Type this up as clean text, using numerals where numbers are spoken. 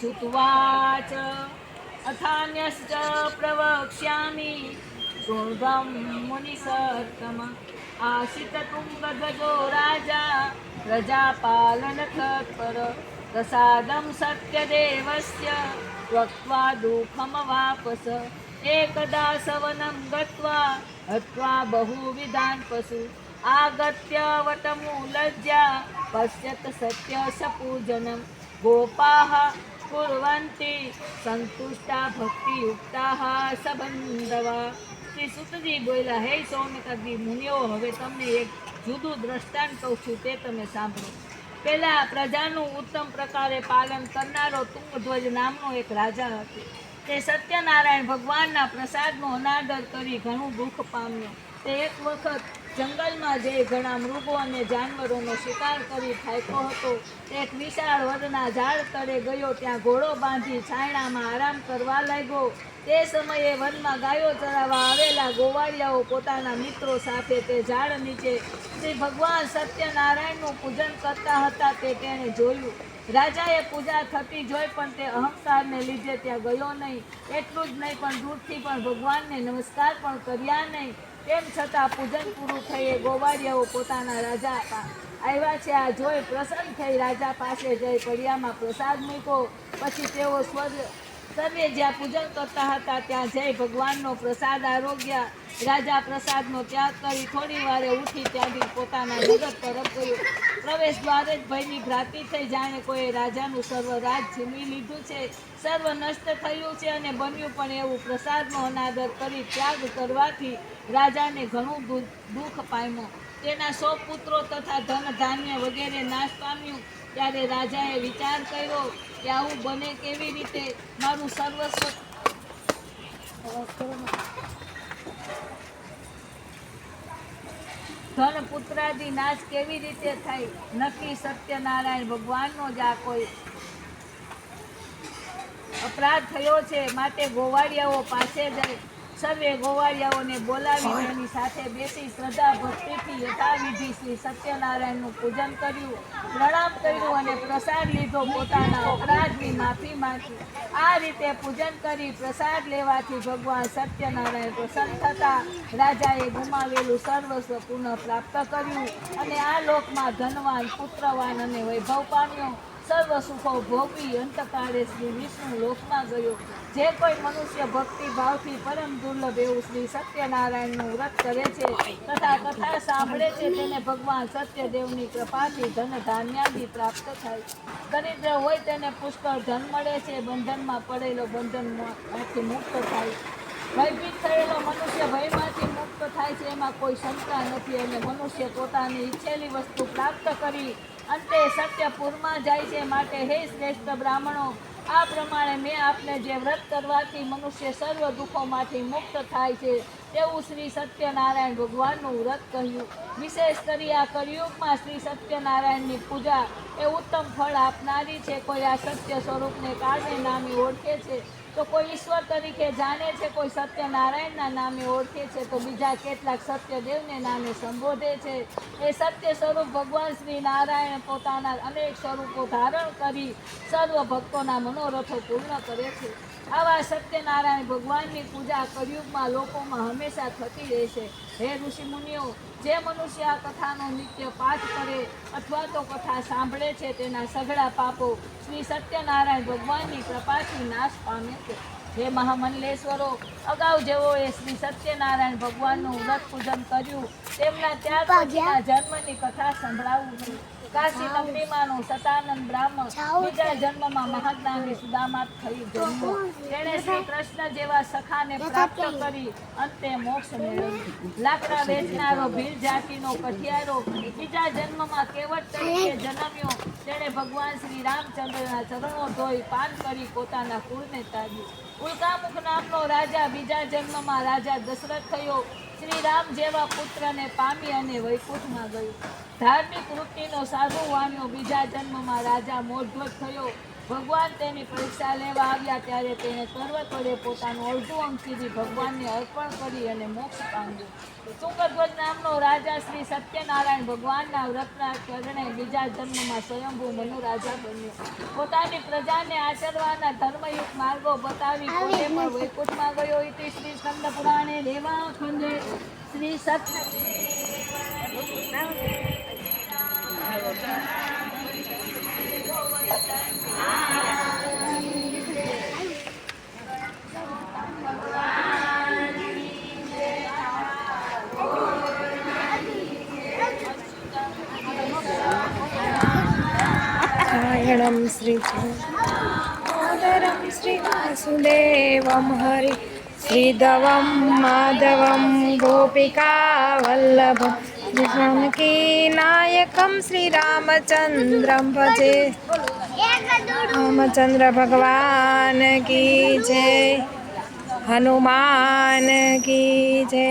श्रुत्वाच अथान्यश्च प्रवक्ष्यामि शृण्वं मुनिसत्तम आशिततुङ्गध्वजो राजा प्रजापालनतत्पर प्रसादं सत्यदेवस्य त्यक्त्वा दुःखमवापस एकदा सवनं गत्वा हत्वा बहुविधान् पशु आगत्य वटमूलज्जा पश्यत सत्यसपूजनं गोपाः कुर्वन्ति संतुष्टा भक्तियुक्ताः सबंधवा। શ્રી સુતજી બોલ્યા, હે સૌનકાદી મુનિઓ, હવે તમને એક જુદું દ્રષ્ટાંત કહું છું, તે તમે સાંભળો. પેલા પ્રજાનું ઉત્તમ પ્રકારે પાલન કરનારો તુંગધ્વજ નામનો એક રાજા હતો. તે સત્યનારાયણ ભગવાનના પ્રસાદનો અનાદર કરી ઘણું દુઃખ પામ્યો. તે એક વખત જંગલમાં જઈ ઘણા મૃગો અને જાનવરોનો શિકાર કરી થાક્યો હતો. તે એક વિશાળ વડના ઝાડ તળે ગયો. ત્યાં ઘોડો બાંધી છાયણામાં આરામ કરવા લાગ્યો. તે સમયે વનમાં ગાયો ચરાવવા આવેલા ગોવાળિયાઓ પોતાના મિત્રો સાથે તે ઝાડ નીચે શ્રી ભગવાન સત્યનારાયણનું પૂજન કરતા હતા તે તેણે જોયું. રાજાએ પૂજા થતી જોઈ પણ તે અહંકારને લીધે ત્યાં ગયો નહીં. એટલું જ નહીં પણ દૂરથી પણ ભગવાનને નમસ્કાર પણ કર્યા નહીં. તેમ છતાં પૂજન પૂરું થયે ગોવાળિયાઓ પોતાના રાજા આવ્યા છે આ જોઈ પ્રસન્ન થઈ રાજા પાસે જઈ પડિયામાં પ્રસાદ મૂક્યો. પછી તેઓ સર્વે જ્યાં પૂજન કરતા હતા ત્યાં જઈ ભગવાનનો પ્રસાદ આરોગ્યા. રાજા પ્રસાદનો ત્યાગ કરી થોડી વારે ઉઠી ત્યાંથી પોતાના નગર તરફ ગયો. પ્રવેશ દ્વારે જ ભયની ભ્રાંતિ થઈ, જાણે કોઈ રાજાનું સર્વ રાજ છીનવી લીધું છે, સર્વ નષ્ટ થયું છે અને બન્યું પણ એવું. પ્રસાદનો અનાદર કરી ત્યાગ કરવાથી રાજાને ઘણું દુઃખ પામ્યો. તેના 100 પુત્રો તથા ધન ધાન્ય વગેરે નાશ પામ્યું. ત્યારે રાજાએ વિચાર કર્યો કે આવું બને કેવી રીતે? મારું સર્વસ્વ ધન પુત્રાદિ નાશ કેવી રીતે થાય? નક્કી સત્યનારાયણ ભગવાનનો જ આ કોઈ અપરાધ થયો છે. માટે ગોવાળિયાઓ પાસે જઈ સર્વે ગોવાળિયાઓને બોલાવી તેની સાથે બેસી શ્રદ્ધા ભક્તિથી યથાવિધિ શ્રી સત્યનારાયણનું પૂજન કર્યું, પ્રણામ કર્યું અને પ્રસાદ લીધો. પોતાના અપરાધની માફી માંગી. આ રીતે પૂજન કરી પ્રસાદ લેવાથી ભગવાન સત્યનારાયણ પ્રસન્ન થતા રાજાએ ગુમાવેલું સર્વસ્વ પુનઃ પ્રાપ્ત કર્યું અને આ લોકમાં ધનવાન, પુત્રવાન અને વૈભવ પામ્યો. સર્વ સુખો ભોગવી અંતકાળે શ્રી વિષ્ણુ લોકમાં ગયો. જે કોઈ મનુષ્ય ભક્તિ ભાવથી પરમ દુર્લભ એવું શ્રી સત્યનારાયણનું વ્રત કરે છે તથા કથા સાંભળે છે, તેને ભગવાન સત્યદેવની કૃપાથી ધન ધાન્યાદિ પ્રાપ્ત થાય. દરિદ્ર હોય તેને પુષ્કળ ધન મળે છે. બંધનમાં પડેલો બંધનમાંથી મુક્ત થાય. ભયભીત થયેલો મનુષ્ય ભયમાંથી મુક્ત થાય છે, એમાં કોઈ શંકા નથી. અને મનુષ્ય પોતાની ઈચ્છેલી વસ્તુ પ્રાપ્ત કરી અંતે સત્યપુરમાં જાય છે. માટે હે શ્રેષ્ઠ બ્રાહ્મણો, આ પ્રમાણે મેં આપને જે વ્રત કરવાથી મનુષ્ય સર્વ દુઃખોમાંથી મુક્ત થાય છે તેવું શ્રી સત્યનારાયણ ભગવાનનું વ્રત કહ્યું. વિશેષ કરી આ કળિયુગમાં શ્રી સત્યનારાયણની પૂજા એ ઉત્તમ ફળ આપનારી છે. કોઈ આ સત્ય સ્વરૂપને કારણે નામે ઓળખે છે તો કોઈ ઈશ્વર તરીકે જાણે છે, કોઈ સત્યનારાયણના નામે ઓળખે છે તો બીજા કેટલાક સત્યદેવને નામે સંબોધે છે. એ સત્ય સ્વરૂપ ભગવાન શ્રી નારાયણ પોતાના અનેક સ્વરૂપો ધારણ કરી સર્વ ભક્તોના મનોરથો પૂર્ણ કરે છે. આવા સત્યનારાયણ ભગવાનની પૂજા કળિયુગમાં લોકોમાં હંમેશા થતી રહેશે. હે ઋષિ મુનિઓ, જે મનુષ્ય આ કથાનો નિત્ય પાઠ કરે અથવા તો કથા સાંભળે છે તેના સઘળા પાપો શ્રી સત્યનારાયણ ભગવાનની કૃપાથી નાશ પામે છે. હે મહામંડલેશ્વરો, અગાઉ જેઓએ શ્રી સત્યનારાયણ ભગવાનનું વ્રત પૂજન કર્યું તેમના ત્યાર પછીના જન્મની કથા સંભળાવું છું. કાશી નગરીમાંનો સતાનંદ બ્રાહ્મણ બીજા જન્મમાં મહાજ્ઞાની સુદામા થઈ જન્મ્યો. તેણે શ્રી કૃષ્ણ જેવા સખાને પ્રાપ્ત કરી અંતે મોક્ષ મેળવ્યું. લાકડા વેચનારો ભીલ જાતિનો કઠિયારો બીજા જન્મમાં કેવટ તરીકે જન્મ્યો. તેણે ભગવાન શ્રી રામચંદ્રના ચરણો ધોઈ પાન કરી પોતાના કુળને તાજ્યું. ઉલ્કામુખ નામનો રાજા બીજા જન્મમાં રાજા દશરથ થયો. શ્રી રામ જેવા પુત્રને પામી અને વૈકુંઠમાં ગયો. ધાર્મિક વૃત્તિનો સાધુ વાણ્યો બીજા જન્મમાં રાજા મોઢવત થયો. ભગવાન તેની પરીક્ષા લેવા આવ્યા ત્યારે તેણે સર્વ વડે પોતાનું અડધું અંગ સીધી ભગવાનને અર્પણ કરી અને મોક્ષ પામ્યું. શુંકરધ્વજ નામનો રાજા શ્રી સત્યનારાયણ ભગવાનના વ્રતના કારણે બીજા જન્મમાં સ્વયંભૂ મનુ રાજા બન્યો. પોતાની પ્રજાને આચરવાના ધર્મયુક્ત માર્ગો બતાવી પોતે પણ વૈકુંઠમાં ગયો. ઇતિ શ્રી સ્કંદ પુરાણે દેવા ખંડે શ્રી સત્ય નારાયણમ શ્રીધરમ શ્રી વાસુદેવમ હરિ શ્રીધવમ માધવમ ગોપિકા વલ્લભમ શ્રી જાનકી નાયકમ શ્રી રામચંદ્રમ ભજે. રામચંદ્ર ભગવાન કી જય. હનુમાન કી જય.